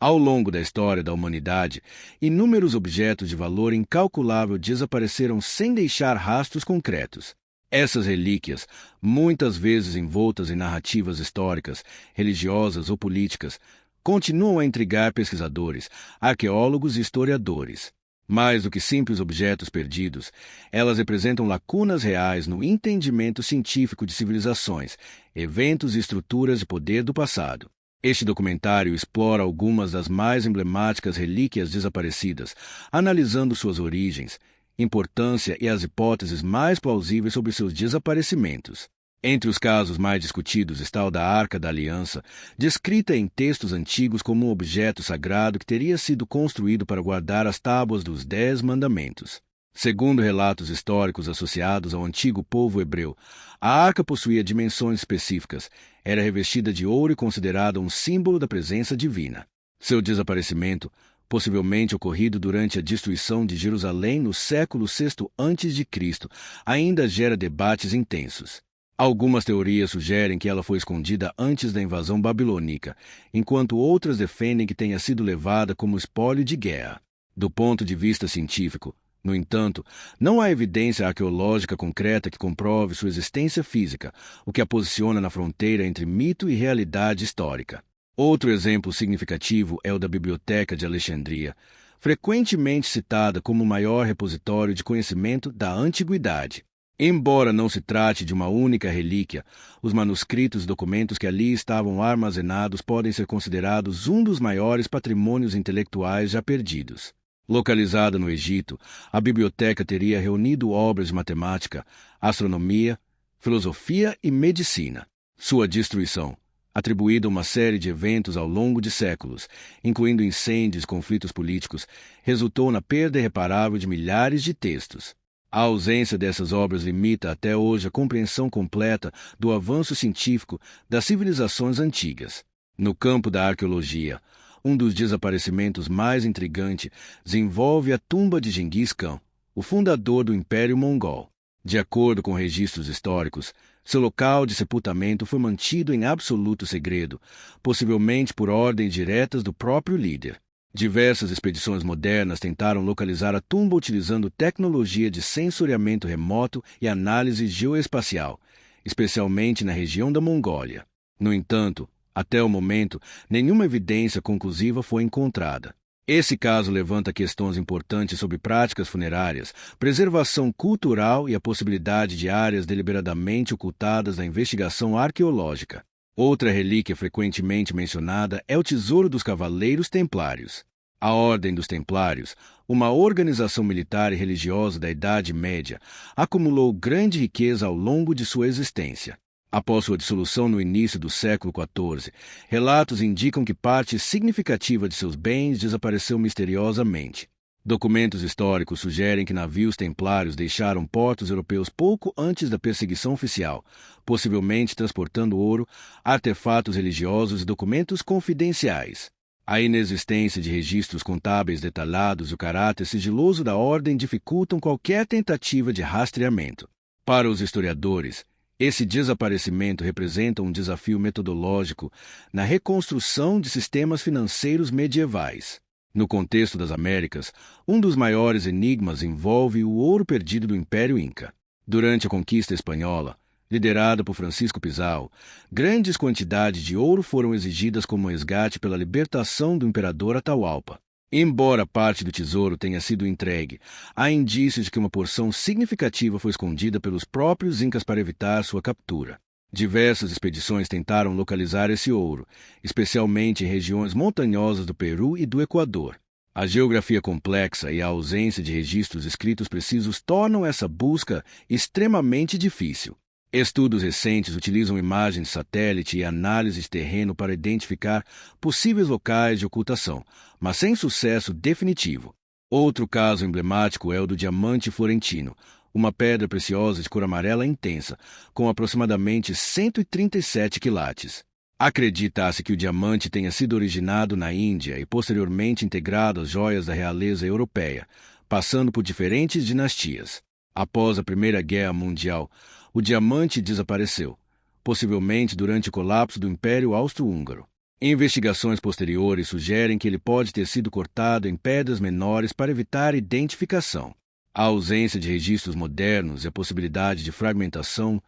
Ao longo da história da humanidade, inúmeros objetos de valor incalculável desapareceram sem deixar rastros concretos. Essas relíquias, muitas vezes envoltas em narrativas históricas, religiosas ou políticas, continuam a intrigar pesquisadores, arqueólogos e historiadores. Mais do que simples objetos perdidos, elas representam lacunas reais no entendimento científico de civilizações, eventos e estruturas de poder do passado. Este documentário explora algumas das mais emblemáticas relíquias desaparecidas, analisando suas origens, importância e as hipóteses mais plausíveis sobre seus desaparecimentos. Entre os casos mais discutidos está o da Arca da Aliança, descrita em textos antigos como um objeto sagrado que teria sido construído para guardar as tábuas dos 10 Mandamentos. Segundo relatos históricos associados ao antigo povo hebreu, a arca possuía dimensões específicas, era revestida de ouro e considerada um símbolo da presença divina. Seu desaparecimento, possivelmente ocorrido durante a destruição de Jerusalém no século VI a.C., ainda gera debates intensos. Algumas teorias sugerem que ela foi escondida antes da invasão babilônica, enquanto outras defendem que tenha sido levada como espólio de guerra. Do ponto de vista científico, no entanto, não há evidência arqueológica concreta que comprove sua existência física, o que a posiciona na fronteira entre mito e realidade histórica. Outro exemplo significativo é o da Biblioteca de Alexandria, frequentemente citada como o maior repositório de conhecimento da antiguidade. Embora não se trate de uma única relíquia, os manuscritos e documentos que ali estavam armazenados podem ser considerados um dos maiores patrimônios intelectuais já perdidos. Localizada no Egito, a biblioteca teria reunido obras de matemática, astronomia, filosofia e medicina. Sua destruição, atribuída a uma série de eventos ao longo de séculos, incluindo incêndios e conflitos políticos, resultou na perda irreparável de milhares de textos. A ausência dessas obras limita até hoje a compreensão completa do avanço científico das civilizações antigas. No campo da arqueologia, um dos desaparecimentos mais intrigantes envolve a tumba de Genghis Khan, o fundador do Império Mongol. De acordo com registros históricos, seu local de sepultamento foi mantido em absoluto segredo, possivelmente por ordens diretas do próprio líder. Diversas expedições modernas tentaram localizar a tumba utilizando tecnologia de sensoriamento remoto e análise geoespacial, especialmente na região da Mongólia. No entanto, até o momento, nenhuma evidência conclusiva foi encontrada. Esse caso levanta questões importantes sobre práticas funerárias, preservação cultural e a possibilidade de áreas deliberadamente ocultadas na investigação arqueológica. Outra relíquia frequentemente mencionada é o Tesouro dos Cavaleiros Templários. A Ordem dos Templários, uma organização militar e religiosa da Idade Média, acumulou grande riqueza ao longo de sua existência. Após sua dissolução no início do século XIV, relatos indicam que parte significativa de seus bens desapareceu misteriosamente. Documentos históricos sugerem que navios templários deixaram portos europeus pouco antes da perseguição oficial, possivelmente transportando ouro, artefatos religiosos e documentos confidenciais. A inexistência de registros contábeis detalhados e o caráter sigiloso da ordem dificultam qualquer tentativa de rastreamento. Para os historiadores, esse desaparecimento representa um desafio metodológico na reconstrução de sistemas financeiros medievais. No contexto das Américas, um dos maiores enigmas envolve o ouro perdido do Império Inca. Durante a conquista espanhola, liderada por Francisco Pizarro, grandes quantidades de ouro foram exigidas como resgate pela libertação do imperador Atahualpa. Embora parte do tesouro tenha sido entregue, há indícios de que uma porção significativa foi escondida pelos próprios incas para evitar sua captura. Diversas expedições tentaram localizar esse ouro, especialmente em regiões montanhosas do Peru e do Equador. A geografia complexa e a ausência de registros escritos precisos tornam essa busca extremamente difícil. Estudos recentes utilizam imagens de satélite e análise de terreno para identificar possíveis locais de ocultação, mas sem sucesso definitivo. Outro caso emblemático é o do diamante florentino, uma pedra preciosa de cor amarela intensa, com aproximadamente 137 quilates. Acredita-se que o diamante tenha sido originado na Índia e posteriormente integrado às joias da realeza europeia, passando por diferentes dinastias. Após a Primeira Guerra Mundial, o diamante desapareceu, possivelmente durante o colapso do Império Austro-Húngaro. Investigações posteriores sugerem que ele pode ter sido cortado em pedras menores para evitar identificação. A ausência de registros modernos e a possibilidade de fragmentação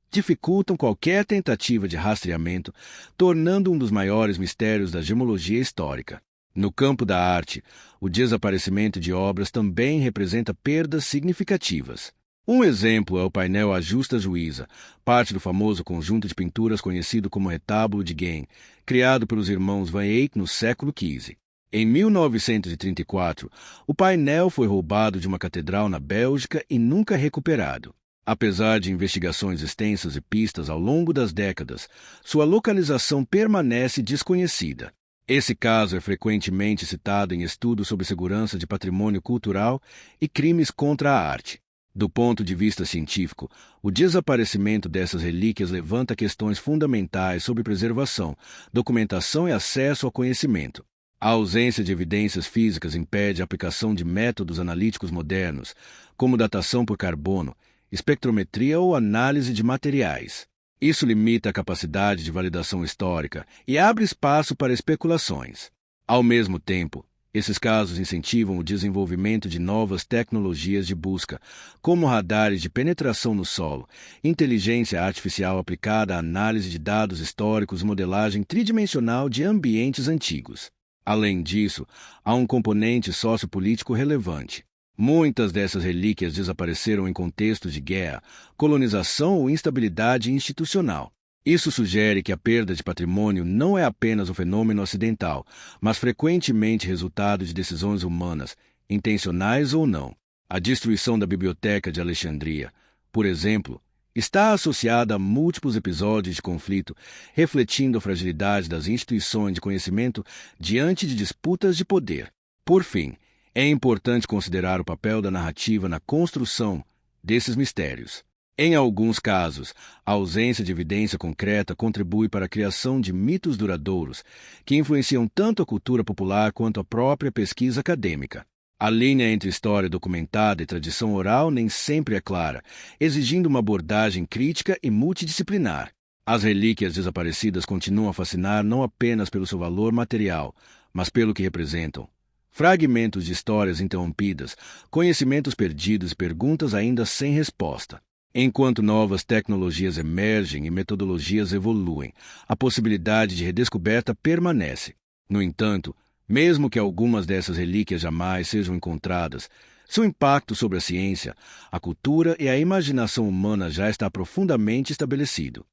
dificultam qualquer tentativa de rastreamento, tornando um dos maiores mistérios da gemologia histórica. No campo da arte, o desaparecimento de obras também representa perdas significativas. Um exemplo é o painel A Justa Juíza, parte do famoso conjunto de pinturas conhecido como Retábulo de Gien, criado pelos irmãos Van Eyck no século XV. Em 1934, o painel foi roubado de uma catedral na Bélgica e nunca recuperado. Apesar de investigações extensas e pistas ao longo das décadas, sua localização permanece desconhecida. Esse caso é frequentemente citado em estudos sobre segurança de patrimônio cultural e crimes contra a arte. Do ponto de vista científico, o desaparecimento dessas relíquias levanta questões fundamentais sobre preservação, documentação e acesso ao conhecimento. A ausência de evidências físicas impede a aplicação de métodos analíticos modernos, como datação por carbono, espectrometria ou análise de materiais. Isso limita a capacidade de validação histórica e abre espaço para especulações. Ao mesmo tempo, esses casos incentivam o desenvolvimento de novas tecnologias de busca, como radares de penetração no solo, inteligência artificial aplicada à análise de dados históricos e modelagem tridimensional de ambientes antigos. Além disso, há um componente sociopolítico relevante. Muitas dessas relíquias desapareceram em contextos de guerra, colonização ou instabilidade institucional. Isso sugere que a perda de patrimônio não é apenas um fenômeno acidental, mas frequentemente resultado de decisões humanas, intencionais ou não. A destruição da Biblioteca de Alexandria, por exemplo, está associada a múltiplos episódios de conflito, refletindo a fragilidade das instituições de conhecimento diante de disputas de poder. Por fim, é importante considerar o papel da narrativa na construção desses mistérios. Em alguns casos, a ausência de evidência concreta contribui para a criação de mitos duradouros, que influenciam tanto a cultura popular quanto a própria pesquisa acadêmica. A linha entre história documentada e tradição oral nem sempre é clara, exigindo uma abordagem crítica e multidisciplinar. As relíquias desaparecidas continuam a fascinar não apenas pelo seu valor material, mas pelo que representam. Fragmentos de histórias interrompidas, conhecimentos perdidos e perguntas ainda sem resposta. Enquanto novas tecnologias emergem e metodologias evoluem, a possibilidade de redescoberta permanece. No entanto, mesmo que algumas dessas relíquias jamais sejam encontradas, seu impacto sobre a ciência, a cultura e a imaginação humana já está profundamente estabelecido.